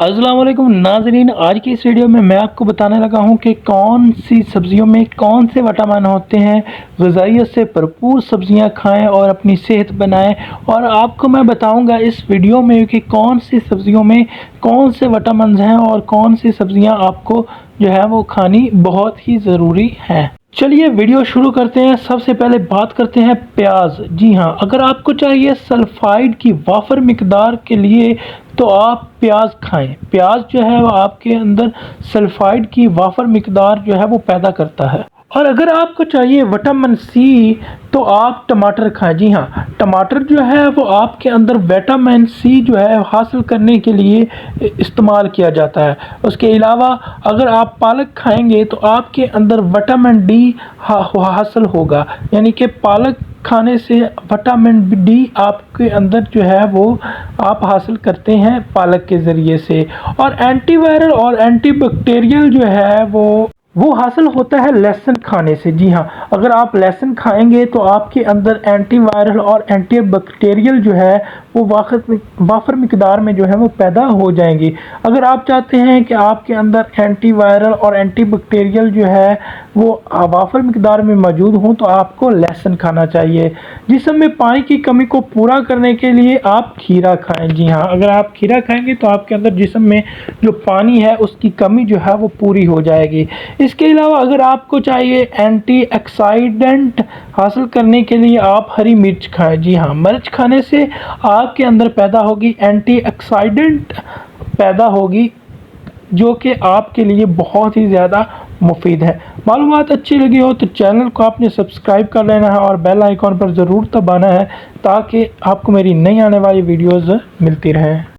अस्सलाम वालेकुम नाज़रीन, आज की इस वीडियो में मैं आपको बताने लगा हूं कि कौन सी सब्ज़ियों में कौन से विटामिन होते हैं। ग़िज़ाइयत से भरपूर सब्ज़ियां खाएं और अपनी सेहत बनाएं। और आपको मैं बताऊंगा इस वीडियो में कि कौन सी सब्ज़ियों में कौन से विटामिन हैं और कौन सी सब्ज़ियां आपको जो है वो खानी बहुत ही ज़रूरी है। चलिए वीडियो शुरू करते हैं। सबसे पहले बात करते हैं प्याज। जी हाँ, अगर आपको चाहिए सल्फाइड की वाफर मिकदार के लिए तो आप प्याज खाएं। प्याज जो है वो आपके अंदर सल्फाइड की वाफर मिकदार जो है वो पैदा करता है। और अगर आपको चाहिए विटामिन सी तो आप टमाटर खाएं। जी हाँ, टमाटर जो है वो आपके अंदर विटामिन सी जो है हासिल करने के लिए इस्तेमाल किया जाता है। उसके अलावा अगर आप पालक खाएंगे तो आपके अंदर विटामिन डी हासिल होगा, यानी कि पालक खाने से विटामिन डी आपके अंदर जो है वो आप हासिल करते हैं पालक के ज़रिए से। और एंटीवायरल और एंटीबैक्टीरियल जो है वो हासिल होता है लहसुन खाने से। जी हाँ, अगर आप लहसुन खाएंगे तो आपके अंदर एंटीवायरल और एंटीबैक्टीरियल जो है वो वाफर मिकदार में जो है वो पैदा हो जाएंगी। अगर आप चाहते हैं कि आपके अंदर एंटीवायरल और एंटीबैक्टीरियल जो है वो वाफर मिकदार में मौजूद हों तो आपको लहसुन खाना चाहिए। जिस्म में पानी की कमी को पूरा करने के लिए आप खीरा खाएं। जी हाँ, अगर आप खीरा खाएंगे तो आपके अंदर जिस्म में जो पानी है उसकी कमी जो है वो पूरी हो जाएगी। इसके अलावा अगर आपको चाहिए एंटीऑक्सीडेंट हासिल करने के लिए आप हरी मिर्च खाएं। जी हाँ, मिर्च खाने से आपके अंदर पैदा होगी एंटीऑक्सीडेंट पैदा होगी, जो कि आपके लिए बहुत ही ज़्यादा मुफीद है। मालूमात अच्छी लगी हो तो चैनल को आपने सब्सक्राइब कर लेना है और बेल आइकॉन पर ज़रूर दबाना है ताकि आपको मेरी नई आने वाली वीडियोज़ मिलती रहें।